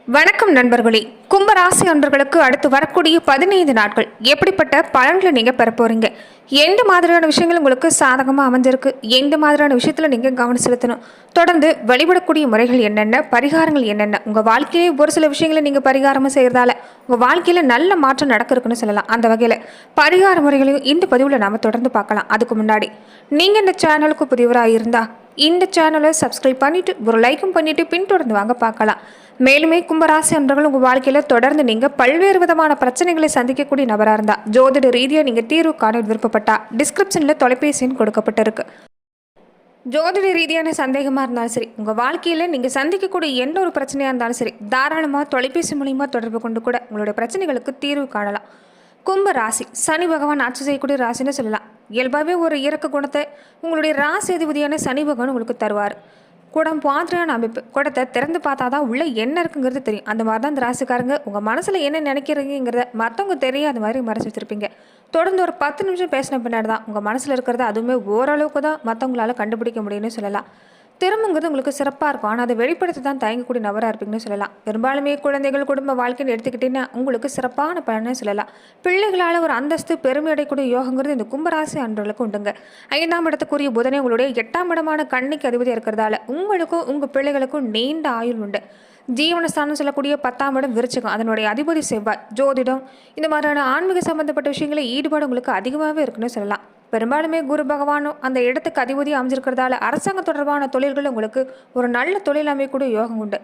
வணக்கம் நண்பர்களே. கும்பராசி அன்பர்களுக்கு அடுத்து வரக்கூடிய 15 நாட்கள் எப்படிப்பட்ட பலன்களை நீங்க பெற போறீங்க? எந்த மாதிரியான விஷயங்கள் உங்களுக்கு சாதகமா அமைஞ்சிருக்கு? எந்த மாதிரியான விஷயத்துல நீங்க கவனம் செலுத்தணும்? தொடர்ந்து வழிபடக்கூடிய முறைகள் என்னென்ன? பரிகாரங்கள் என்னென்ன? உங்க வாழ்க்கையே ஒரு சில விஷயங்களை நீங்க பரிகாரமா செய்யறதால உங்க வாழ்க்கையில நல்ல மாற்றம் நடக்க இருக்குன்னு சொல்லலாம். அந்த வகையில பரிகார முறைகளையும் இந்த பதிவுல நாம தொடர்ந்து பார்க்கலாம். அதுக்கு முன்னாடி நீங்க இந்த சேனலுக்கு புதியவராக இருந்தா இந்த சேனலை சப்ஸ்கிரைப் பண்ணிட்டு ஒரு லைக்கும் பண்ணிட்டு பின்தொடர்ந்து வாங்க பார்க்கலாம். மேலுமே கும்பராசி அன்பர்கள் உங்கள் வாழ்க்கையில் தொடர்ந்து நீங்கள் பல்வேறு விதமான பிரச்சனைகளை சந்திக்கக்கூடிய நபராக இருந்தால் ஜோதிட ரீதியாக நீங்கள் தீர்வு காண விருப்பப்பட்டா டிஸ்கிரிப்ஷனில் தொலைபேசி எண் கொடுக்கப்பட்டிருக்கு. ஜோதிட ரீதியான சந்தேகமாக இருந்தாலும் சரி, உங்கள் வாழ்க்கையில் நீங்கள் சந்திக்கக்கூடிய எந்த ஒரு பிரச்சனையாக இருந்தாலும் சரி, தாராளமாக தொலைபேசி மூலிமா தொடர்பு கொண்டு கூட உங்களுடைய பிரச்சனைகளுக்கு தீர்வு காணலாம். கும்ப ராசி சனி பகவான் ஆட்சி செய்யக்கூடிய ராசின்னு சொல்லலாம். இயல்பாகவே ஒரு இறக்க குணத்தை உங்களுடைய ராசி அதிபதியான சனி பகவான் உங்களுக்கு தருவார். குடம் மாதிரியான அமைப்பு. குடத்தை திறந்து பார்த்தா தான் உள்ளே என்ன இருக்குங்கிறது தெரியும். அந்த மாதிரி தான் இந்த ராசிக்காரங்க உங்கள் மனசில் என்ன நினைக்கிறீங்கிறத மற்றவங்க தெரியாத மாதிரி மறைச்சி வச்சுருப்பீங்க. தொடர்ந்து ஒரு 10 நிமிஷம் பேசின பின்னாடி தான் உங்கள் மனசில் இருக்கிறத அதுவுமே ஓரளவுக்கு தான் மற்றவங்களால கண்டுபிடிக்க முடியும்னு சொல்லலாம். திறமைங்கிறது உங்களுக்கு சிறப்பாக இருக்கும், ஆனால் அதை வெளிப்படுத்தி தான் தயங்கக்கூடிய நபராக இருப்பீங்கன்னு சொல்லலாம். பெரும்பாலுமே குழந்தைகள் குடும்ப வாழ்க்கைன்னு எடுத்துக்கிட்டீங்கன்னா உங்களுக்கு சிறப்பான பலன்னு சொல்லலாம். பிள்ளைகளால் ஒரு அந்தஸ்து பெருமை அடையக்கூடிய யோகங்கிறது இந்த கும்பராசி அன்பர்களுக்கு உண்டுங்க. 5ஆம் இடத்துக்குரிய புதனை உங்களுடைய 8ஆம் இடமான கன்னிக்கு அதிபதியாக இருக்கிறதால உங்களுக்கும் உங்கள் பிள்ளைகளுக்கும் நீண்ட ஆயுள் உண்டு. ஜீவனஸ்தானம் சொல்லக்கூடிய 10ஆம் இடம் விருச்சிகம், அதனுடைய அதிபதி செவ்வாய். ஜோதிடம் இந்த மாதிரியான ஆன்மீக சம்பந்தப்பட்ட விஷயங்களை ஈடுபாடு உங்களுக்கு அதிகமாகவே இருக்குன்னு சொல்லலாம். பெரும்பாலுமே குரு பகவானும் அந்த இடத்துக்கு அதிபதி அமைஞ்சிருக்கிறதால அரசாங்க தொடர்பான தொழில்கள் உங்களுக்கு ஒரு நல்ல தொழில் அமையக்கூடிய யோகம் உண்டு.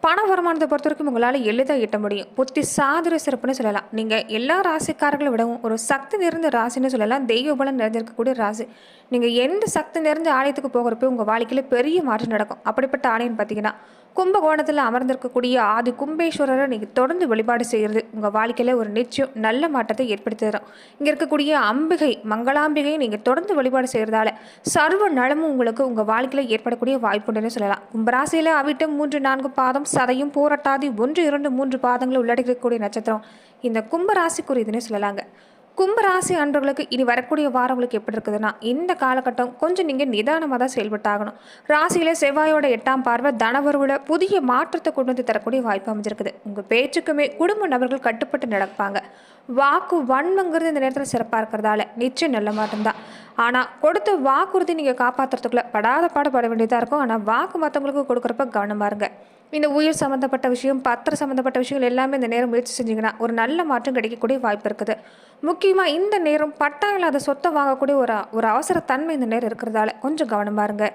பண வருமானத்தை பொறுத்த வரைக்கும் உங்களால் எளிதாக ஈட்ட முடியும். புத்தி சாதுர சிறப்புன்னு சொல்லலாம். நீங்கள் எல்லா ராசிக்காரர்களை விடவும் ஒரு சக்தி நிறைந்த ராசின்னு சொல்லலாம். தெய்வ பலம் நிறைஞ்சிருக்கக்கூடிய ராசி. நீங்கள் எந்த சக்தி நிறைந்த ஆலயத்துக்கு போகிறப்ப உங்கள் வாழ்க்கையில் பெரிய மாற்றம் நடக்கும். அப்படிப்பட்ட ஆலயம்னு பார்த்தீங்கன்னா கும்பகோணத்தில் அமர்ந்திருக்கக்கூடிய ஆதி கும்பேஸ்வரரை நீங்கள் தொடர்ந்து வழிபாடு செய்கிறது உங்கள் வாழ்க்கையில் ஒரு நிச்சயம் நல்ல மாற்றத்தை ஏற்படுத்தி தரும். இங்கே இருக்கக்கூடிய அம்பிகை மங்களாம்பிகையை நீங்கள் தொடர்ந்து வழிபாடு செய்கிறதால சர்வ நலமும் உங்களுக்கு உங்கள் வாழ்க்கையில் ஏற்படக்கூடிய வாய்ப்புன்னு சொல்லலாம். கும்பராசியில் அவிட்டம் 3, 4 பாதம், சதையும் பூரட்டாதி 1, 2, 3 பாதங்களை உள்ளடக்கக்கூடிய நட்சத்திரம் இந்த கும்பராசிக்குரியதுன்னு சொல்லலாங்க. கும்பராசி அன்பர்களுக்கு இனி வரக்கூடிய வாரங்களுக்கு எப்படி இருக்குதுன்னா, இந்த காலகட்டம் கொஞ்சம் நீங்கள் நிதானமாக தான் செயல்பட்டாகணும். ராசியில் செவ்வாயோட 8ஆம் பார்வை தனவருவில் புதிய மாற்றத்தை கொண்டு வந்து தரக்கூடிய வாய்ப்பு அமைஞ்சிருக்குது. உங்கள் பேச்சுக்குமே குடும்ப நபர்கள் கட்டுப்பட்டு நடப்பாங்க. வாக்கு வன்மங்கிறது இந்த நேரத்தில் சிறப்பாக இருக்கிறதால நிச்சயம் நல்ல மாற்றம் தான். ஆனால் கொடுத்த வாக்குறுதி நீங்கள் காப்பாற்றுறதுக்குள்ள படாத பாடுபட வேண்டியதாக இருக்கும். ஆனால் வாக்கு மற்றவங்களுக்கு கொடுக்குறப்ப கவனமாக இருங்க. இந்த உயிர் சம்மந்தப்பட்ட விஷயம், பத்திர சம்மந்தப்பட்ட விஷயங்கள் எல்லாமே இந்த நேரம் முயற்சி செஞ்சிங்கன்னா ஒரு நல்ல மாற்றம் கிடைக்கக்கூடிய வாய்ப்பு இருக்குது. முக்கியமாக இந்த நேரம் பட்டா இல்லாத சொத்தை வாங்கக்கூடிய ஒரு அவசர தன்மை இந்த நேரம் இருக்கிறதால கொஞ்சம் கவனமாக இருங்க.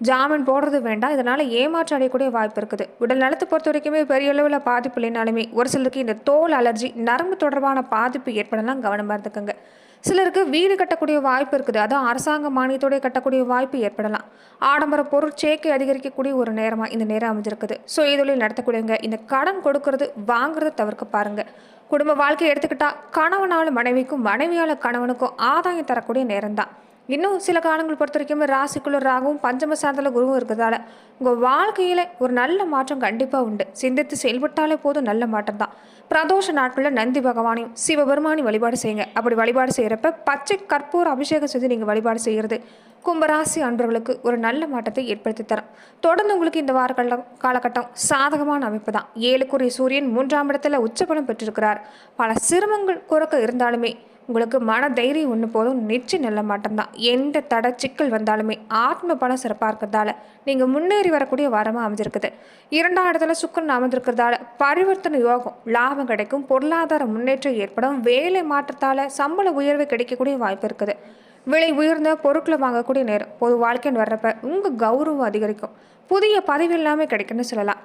ஜாமீன் போடுறது வேண்டாம், இதனால் ஏமாற்றம் அடையக்கூடிய வாய்ப்பு இருக்குது. உடல் நலத்தை பொறுத்த வரைக்குமே பெரிய அளவில் பாதிப்பு இல்லைனாலுமே ஒரு சிலருக்கு இந்த தோல் அலர்ஜி, நரம்பு தொடர்பான பாதிப்பு ஏற்படலாம், கவனமாக இருந்துக்கோங்க. சிலருக்கு வீடு கட்டக்கூடிய வாய்ப்பு இருக்குது, அதுவும் அரசாங்க மானியத்தோட கட்டக்கூடிய வாய்ப்பு ஏற்படலாம். ஆடம்பர பொருள் சேர்க்கை அதிகரிக்கக்கூடிய ஒரு நேரமாக இந்த நேரம் அமைஞ்சிருக்குது. சுயதொழில் நடத்தக்கூடியவங்க இந்த கடன் கொடுக்கறது வாங்குறத தவிர்க்க பாருங்க. குடும்ப வாழ்க்கையை எடுத்துக்கிட்டா கணவனால மனைவிக்கும் மனைவியால் கணவனுக்கும் ஆதாயம் தரக்கூடிய நேரம் தான். இன்னும் சில காலங்கள் பொறுத்த வரைக்கும் ராசிக்குள்ள ராகவும் பஞ்சம சாந்தல குருவும் இருக்கிறதால உங்கள் வாழ்க்கையில் ஒரு நல்ல மாற்றம் கண்டிப்பாக உண்டு. சிந்தித்து செயல்பட்டாலே போதும் நல்ல மாற்றம் தான். பிரதோஷ நாட்களில் நந்தி பகவானையும் சிவபெருமானி வழிபாடு செய்யுங்க. அப்படி வழிபாடு செய்கிறப்ப பச்சை கற்பூர அபிஷேகம் செஞ்சு நீங்கள் வழிபாடு செய்கிறது கும்பராசி அன்பர்களுக்கு ஒரு நல்ல மாற்றத்தை ஏற்படுத்தி தரும். தொடர்ந்து உங்களுக்கு இந்த வார காலகட்டம் சாதகமான அமைப்பு தான். 7க்குரிய சூரியன் 3ஆம் இடத்துல உச்சபலம் பெற்றிருக்கிறார். பல சிரமங்கள் குறைக்க இருந்தாலுமே உங்களுக்கு மன தைரியம் ஒன்று போதும், நிச்சயம் நல்ல மாற்றம் தான். எந்த தடை சிக்கல் வந்தாலுமே ஆத்ம பலம் சிறப்பாக இருக்கிறதால நீங்கள் முன்னேறி வரக்கூடிய வாரமாக அமைஞ்சிருக்குது. 2ஆம் இடத்துல சுக்கிரன் அமர்ந்திருக்கிறதால பரிவர்த்தனை யோகம், லாபம் கிடைக்கும், பொருளாதார முன்னேற்றம் ஏற்படும், வேலை மாற்றத்தால் சம்பள உயர்வு கிடைக்கக்கூடிய வாய்ப்பு இருக்குது. விலை உயர்ந்த பொருட்களை வாங்கக்கூடிய நேரம். பொது வாழ்க்கைன்னு வர்றப்ப உங்கள் கௌரவம் அதிகரிக்கும், புதிய பதவி எல்லாமே கிடைக்குன்னு சொல்லலாம்.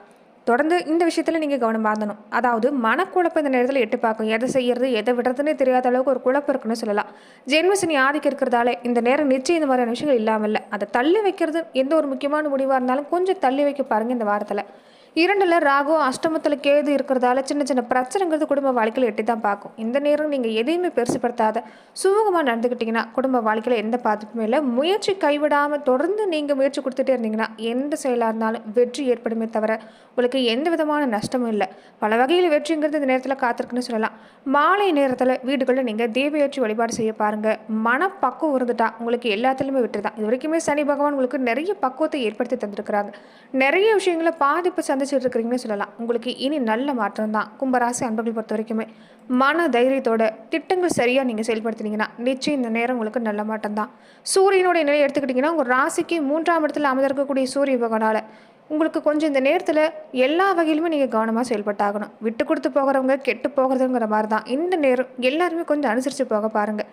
தொடர்ந்து இந்த விஷயத்தில் நீங்கள் கவனமாக இருந்தணும். அதாவது மனக்குழப்பம் இந்த நேரத்தில் எட்டு பார்க்கும். எதை செய்யறது எதை விடுறதுன்னே தெரியாத அளவுக்கு ஒரு குழப்பம் இருக்குன்னு சொல்லலாம். ஜென்மசனி ஆதிக்கம் இருக்கிறதால இந்த நேரம் நிச்சயம் இந்த மாதிரியான விஷயங்கள் இல்லாமல் இல்லை. அதை தள்ளி வைக்கிறது எந்த ஒரு முக்கியமான முடிவாக இருந்தாலும் கொஞ்சம் தள்ளி வைக்க பாருங்கள். இந்த வாரத்தில் 2ல் ராகு, அஷ்டமத்தில் கேது இருக்கிறதால சின்ன சின்ன பிரச்சனைங்கிறது குடும்ப வாழ்க்கையில் எட்டி தான் பார்க்கும். இந்த நேரம் நீங்கள் எதையுமே பெருசுப்படுத்தாத சுமூகமாக நடந்துக்கிட்டிங்கன்னா குடும்ப வாழ்க்கையில் எந்த பாதிப்புமே இல்லை. முயற்சி கைவிடாமல் தொடர்ந்து நீங்கள் முயற்சி கொடுத்துட்டே இருந்தீங்கன்னா எந்த செயலாக இருந்தாலும் வெற்றி ஏற்படுமே தவிர உங்களுக்கு எந்த விதமான நஷ்டமும் இல்லை. பல வகையில் வெற்றிங்கிறது இந்த நேரத்தில் காத்திருக்குன்னு சொல்லலாம். மாலை நேரத்தில் வீடுகளில் நீங்கள் தேவையேற்றி வழிபாடு செய்ய பாருங்கள். மனப்பக்குவம் இருந்துட்டா உங்களுக்கு எல்லாத்துலேயுமே வெற்றி தான். இது வரைக்குமே சனி பகவான் உங்களுக்கு நிறைய பக்குவத்தை ஏற்படுத்தி தந்திருக்கிறாங்க. நிறைய விஷயங்களை பாதிப்பு சந்திச்சு சந்திச்சுட்டு இருக்கிறீங்கன்னு சொல்லலாம். உங்களுக்கு இனி நல்ல மாற்றம் தான். கும்பராசி அன்பர்கள் பொறுத்த வரைக்குமே மன தைரியத்தோட திட்டங்கள் சரியாக நீங்கள் செயல்படுத்தினீங்கன்னா நிச்சயம் இந்த நேரம் உங்களுக்கு நல்ல மாற்றம் தான். சூரியனுடைய நிலை எடுத்துக்கிட்டிங்கன்னா உங்கள் ராசிக்கு 3ஆம் இடத்துல அமர்ந்திருக்கக்கூடிய சூரிய பகவானால் உங்களுக்கு கொஞ்சம் இந்த நேரத்தில் எல்லா வகையிலுமே நீங்கள் கவனமாக செயல்பட்டாகணும். விட்டு கொடுத்து போகிறவங்க கெட்டு போகிறதுங்கிற மாதிரி தான் இந்த நேரம். எல்லாருமே கொஞ்சம் அனுசரித்து போக பாருங்கள்.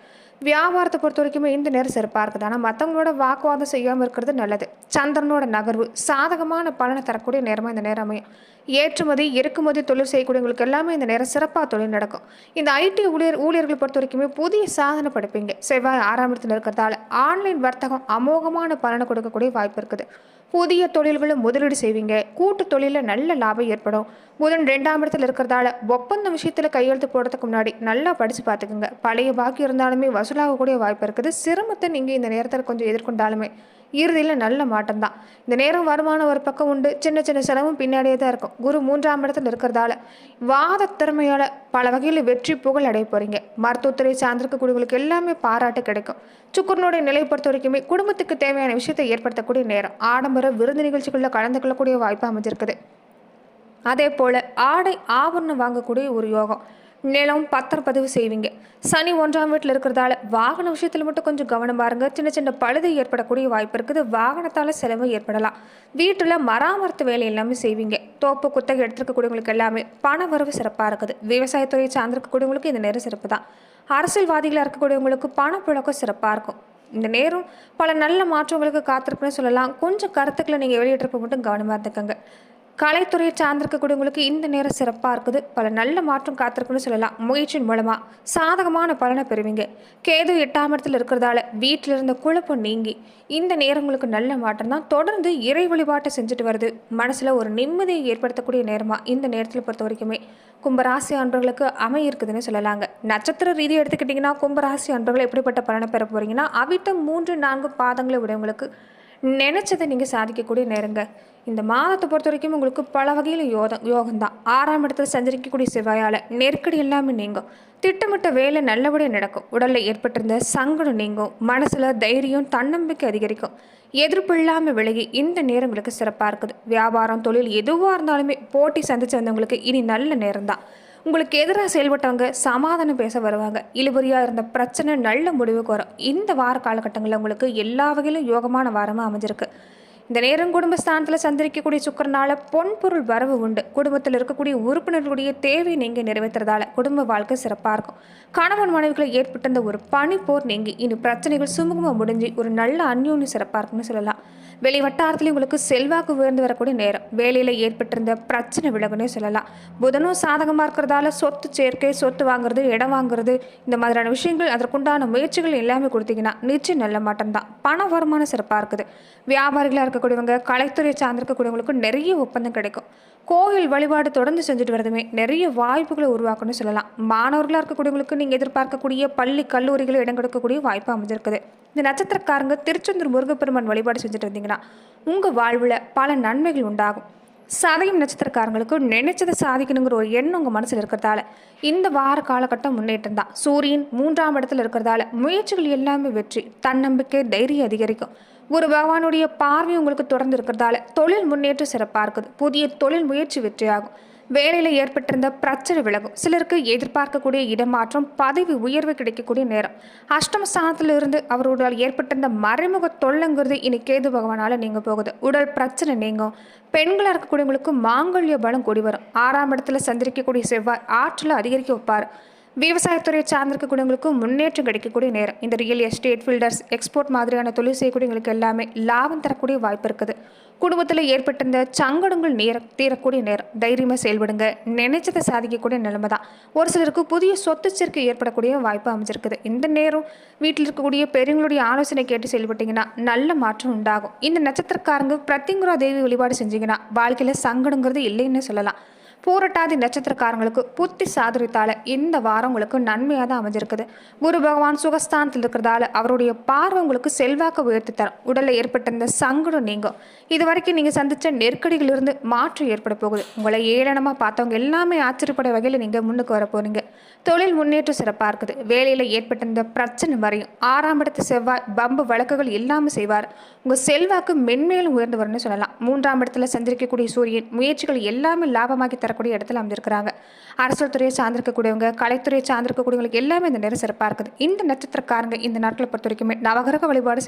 வியாபாரத்தை பொறுத்த வரைக்குமே இந்த நேரம் சிறப்பாக இருக்குது. ஆனால் மற்றவங்களோட வாக்குவாதம் செய்யாமல் இருக்கிறது நல்லது. சந்திரனோட நகர்வு சாதகமான பலனை தரக்கூடிய நேரமாக இந்த நேரம் அமையும். ஏற்றுமதி இறக்குமதி தொழில் செய்யக்கூடியவங்களுக்கு எல்லாமே இந்த நேரம் சிறப்பாக தொழில் நடக்கும். இந்த ஐடி ஊழியர்கள் பொறுத்த வரைக்குமே புதிய சாதனை படைப்பீங்க. செவ்வாய் 6ஆம் இடத்துல இருக்கிறதால ஆன்லைன் வர்த்தகம் அமோகமான பலனை கொடுக்கக்கூடிய வாய்ப்பு இருக்குது. புதிய தொழில்களை முதலீடு செய்வீங்க. கூட்டு தொழிலில் நல்ல லாபம் ஏற்படும். புதன் 2ஆம் இடத்துல இருக்கிறதால ஒப்பந்த விஷயத்தில் கையெழுத்து போடுறதுக்கு முன்னாடி நல்லா படித்து பார்த்துக்குங்க. பழைய பாக்கி இருந்தாலுமே வசூலாகக்கூடிய வாய்ப்பு இருக்குது. சிரமத்தை நீங்கள் இந்த நேரத்தில் கொஞ்சம் எதிர்கொண்டாலுமே இறுதியில் நல்ல மாற்றம் தான். இந்த நேரம் வருமானம் ஒரு பக்கம் உண்டு. சின்ன சின்ன செலவும் பின்னாடியே தான் இருக்கும். குரு 3ஆம் இடத்துல இருக்கிறதால வாத திறமையால் பல வகையில் வெற்றி புகழ் அடைய போகிறீங்க. மருத்துவத்துறை சார்ந்திருக்கக்கூடியவங்களுக்கு எல்லாமே பாராட்டு கிடைக்கும். சுக்கரனுடைய நிலை பொறுத்த வரைக்குமே குடும்பத்துக்கு தேவையான விஷயத்தை ஏற்படுத்தக்கூடிய நேரம். ஆடம்பர விருந்து நிகழ்ச்சிகளில் கலந்து கொள்ளக்கூடிய வாய்ப்பு அமைஞ்சிருக்குது. அதே போல் ஆடை ஆபரணம் வாங்கக்கூடிய ஒரு யோகம். நிலம் பத்திரப்பதிவு செய்வீங்க. சனி 1ஆம் வீட்டில் இருக்கிறதால வாகன விஷயத்தில் மட்டும் கொஞ்சம் கவனம் பாருங்க. சின்ன சின்ன பழுது ஏற்படக்கூடிய வாய்ப்பு இருக்குது. வாகனத்தால் செலவு ஏற்படலாம். வீட்டில் மராமத்து வேலை எல்லாமே செய்வீங்க. தோப்பு குத்தகை எடுத்துருக்கக்கூடியவங்களுக்கு எல்லாமே பண வரவு சிறப்பாக இருக்குது. விவசாயத்துறையை சார்ந்திருக்கக்கூடியவங்களுக்கு இந்த நேரம் சிறப்பு தான். அரசியல்வாதிகளாக இருக்கக்கூடியவங்களுக்கு பணப்புழக்கம் சிறப்பாக இருக்கும். இந்த நேரம் பல நல்ல மாற்றங்களுக்கு காத்திருக்குன்னு சொல்லலாம். கொஞ்சம் கருத்துக்களை நீங்கள் வெளியிட்டிருப்ப மட்டும் கவனமாக இருந்துக்கங்க. கலைத்துறையை சார்ந்திருக்கக்கூடியவங்களுக்கு இந்த நேரம் சிறப்பாக இருக்குது. பல நல்ல மாற்றம் காத்திருக்குன்னு சொல்லலாம். முயற்சியின் மூலமாக சாதகமான பலனை பெறுவீங்க. கேது 8ஆம் இடத்துல இருக்கிறதால வீட்டில் இருந்த குழப்பம் நீங்கி இந்த நேரங்களுக்கு நல்ல மாற்றம் தான். தொடர்ந்து இறை வழிபாட்டை செஞ்சுட்டு வருது. மனசில் ஒரு நிம்மதியை ஏற்படுத்தக்கூடிய நேரமாக இந்த நேரத்தில் பொறுத்த வரைக்குமே கும்பராசி அன்பர்களுக்கு அமையிருக்குதுன்னு சொல்லலாங்க. நட்சத்திர ரீதியை எடுத்துக்கிட்டிங்கன்னா கும்பராசி அன்பர்கள் எப்படிப்பட்ட பலனை பெற போகிறீங்கன்னா அவிட்டம் 3, 4 பாதங்களை விடவங்களுக்கு நினைச்சதை நீங்கள் சாதிக்கக்கூடிய நேரங்க. இந்த மாதத்தை பொறுத்த வரைக்கும் உங்களுக்கு பல வகையில் யோகம்தான். 6ஆம் இடத்துல சஞ்சரிக்கக்கூடிய செவ்வாயால் நெருக்கடி எல்லாமே நீங்கும். திட்டமிட்ட வேலை நல்லபடியாக நடக்கும். உடலில் ஏற்பட்டிருந்த சங்கடம் நீங்கும். மனசில் தைரியம் தன்னம்பிக்கை அதிகரிக்கும். எதிர்ப்பு இல்லாமல் விலகி இந்த நேரம் உங்களுக்கு சிறப்பாக இருக்குது. வியாபாரம் தொழில் எதுவாக இருந்தாலுமே போட்டி சந்திச்சு வந்தவங்களுக்கு இனி நல்ல நேரம் தான். உங்களுக்கு எதிராக செயல்பட்டவங்க சமாதானம் பேச வருவாங்க. இழுபறியாக இருந்த பிரச்சனை நல்ல முடிவுக்கு வரும். இந்த வார காலகட்டங்களில் உங்களுக்கு எல்லா வகையிலும் யோகமான வாரமாக அமைஞ்சிருக்கு. இந்த நேரம் குடும்பஸ்தானத்தில் சந்திரிக்கக்கூடிய சுக்கரனால பொன்பொருள் வரவு உண்டு. குடும்பத்தில் இருக்கக்கூடிய உறுப்பினர்களுடைய தேவை நீங்கள் நிறைவேற்றுறதால குடும்ப வாழ்க்கை சிறப்பாக இருக்கும். கணவன் மனைவிகளை ஏற்பட்டிருந்த ஒரு பனி போர் நீங்கி இனி பிரச்சனைகள் சுமூகமாக முடிஞ்சு ஒரு நல்ல அந்யோன்யம் சிறப்பாக இருக்குன்னு சொல்லலாம். வெளி வட்டாரத்துலேயும் உங்களுக்கு செல்வாக்கு உயர்ந்து வரக்கூடிய நேரம். வேலையில் ஏற்பட்டிருந்த பிரச்சனை விலகுன்னே சொல்லலாம். புதனும் சாதகமாக இருக்கிறதால சொத்து சேர்க்கை, சொத்து வாங்குறது, இடம் வாங்குறது, இந்த மாதிரியான விஷயங்கள் அதற்குண்டான முயற்சிகள் எல்லாமே கொடுத்தீங்கன்னா நிச்சயம் நல்ல மாற்றம் தான். பண வருமானம் சிறப்பாக இருக்குது. வியாபாரிகளாக இருக்கக்கூடியவங்க கலைத்துறையை சார்ந்திருக்கக்கூடியவங்களுக்கு நிறைய ஒப்பந்தம் கிடைக்கும். கோயில் வழிபாடு தொடர்ந்து செஞ்சுட்டு வரதுமே நிறைய வாய்ப்புகளை உருவாக்கணும்னு சொல்லலாம். மாணவர்களாக இருக்கக்கூடியவங்களுக்கு நீங்கள் எதிர்பார்க்கக்கூடிய பள்ளி கல்லூரிகளை இடம் கொடுக்கக்கூடிய வாய்ப்பு அமைஞ்சிருக்குது. இந்த நட்சத்திரக்காரங்க திருச்செந்தூர் முருகப்பெருமான் வழிபாடு செஞ்சுட்டு இருந்தீங்கன்னா உங்கள் வாழ்வில் பல நன்மைகள் உண்டாகும். சதயம் நட்சத்திரக்காரங்களுக்கு நினைச்சதை சாதிக்கணுங்கிற ஒரு எண்ணம் உங்கள் மனசில் இருக்கிறதால இந்த வார காலகட்டம் முன்னேற்றம் தான். சூரியன் 3ஆம் இடத்துல இருக்கிறதால முயற்சிகள் எல்லாமே வெற்றி, தன்னம்பிக்கை, தைரியம் அதிகரிக்கும். ஒரு பகவானுடைய பார்வை உங்களுக்கு தொடர்ந்து இருக்கிறதால தொழில் முன்னேற்றம் சிறப்பாக இருக்குது. புதிய தொழில் முயற்சி வெற்றியாகும். வேலையில் ஏற்பட்டிருந்த பிரச்சனை விலகும். சிலருக்கு எதிர்பார்க்கக்கூடிய இடமாற்றம், பதவி உயர்வு கிடைக்கக்கூடிய நேரம். அஷ்டம ஸ்தானத்தில் இருந்து அவரோட ஏற்பட்டிருந்த மறைமுக தொல்லைங்கிறது இனி கேது பகவானால் நீங்க போகுது. உடல் பிரச்சனை நீங்கும். பெண்களாக இருக்கக்கூடியவங்களுக்கு மாங்கல்ய பலம் கூடி வரும். 6ஆம் இடத்துல சந்திரிக்கக்கூடிய செவ்வாய் ஆற்றலை அதிகரிக்க வைப்பார். விவசாயத்துறையை சார்ந்திருக்கக்கூடியவங்களுக்கு முன்னேற்றம் கிடைக்கக்கூடிய நேரம். இந்த ரியல் எஸ்டேட், ஃபில்டர்ஸ், எக்ஸ்போர்ட் மாதிரியான தொழில் செய்யக்கூடியவங்களுக்கு எல்லாமே லாபம் தரக்கூடிய வாய்ப்பு இருக்குது. குடும்பத்தில் ஏற்பட்டிருந்த சங்கடங்கள் தீரக்கூடிய நேரம். தைரியமாக செயல்படுங்க. நினைச்சதை சாதிக்கக்கூடிய நிலைமை தான். ஒரு சிலருக்கு புதிய சொத்து சேர்க்கை ஏற்படக்கூடிய வாய்ப்பு அமைஞ்சிருக்குது. இந்த நேரம் வீட்டில் இருக்கக்கூடிய பெரியவங்களுடைய ஆலோசனை கேட்டு செயல்பட்டீங்கன்னா நல்ல மாற்றம் உண்டாகும். இந்த நட்சத்திரக்காரங்க பிரத்திங்குரா தேவி வழிபாடு செஞ்சீங்கன்னா வாழ்க்கையில் சங்கடங்கிறது இல்லைன்னு சொல்லலாம். பூரட்டாதி நட்சத்திரக்காரங்களுக்கு புத்தி சாதுரியத்தால இந்த வாரம் உங்களுக்கு நன்மையாக தான் அமைஞ்சிருக்குது. குரு பகவான் சுகஸ்தானத்தில் இருக்கிறதால அவருடைய பார்வை உங்களுக்கு செல்வாக்கு உயர்த்தி தரும். உடலில் ஏற்பட்ட இந்த சங்கடம் நீங்கும். இது வரைக்கும் நீங்கள் சந்தித்த நெருக்கடிகளிலிருந்து மாற்றம் ஏற்பட போகுது. உங்களை ஏளனமாக பார்த்தவங்க எல்லாமே ஆச்சரியப்பட வகையில் நீங்கள் முன்னுக்கு வர போறீங்க. தொழில் முன்னேற்றம் சிறப்பாக இருக்குது. வேலையில் ஏற்பட்ட இந்த பிரச்சனை வரையும் 6ஆம் இடத்து செவ்வாய் பம்பு வழக்குகள் எல்லாமே செய்வார். உங்கள் செல்வாக்கு மென்மேலும் உயர்ந்து வரும்னு சொல்லலாம். 3ஆம் இடத்துல சந்திரிக்கக்கூடிய சூரியன் முயற்சிகள் எல்லாமே லாபமாக்கி தரக்கூடிய இடத்துல அமைஞ்சிருக்கிறாங்க. அரசியல் துறையை சார்ந்திருக்கக்கூடியவங்க, கலைத்துறையை சார்ந்திருக்கக்கூடியவங்களுக்கு எல்லாமே இந்த நேரம் சிறப்பாக இருக்குது. இந்த நட்சத்திரக்காரங்க இந்த நாட்களை பொறுத்த வரைக்குமே நவகிரக வழிபாடு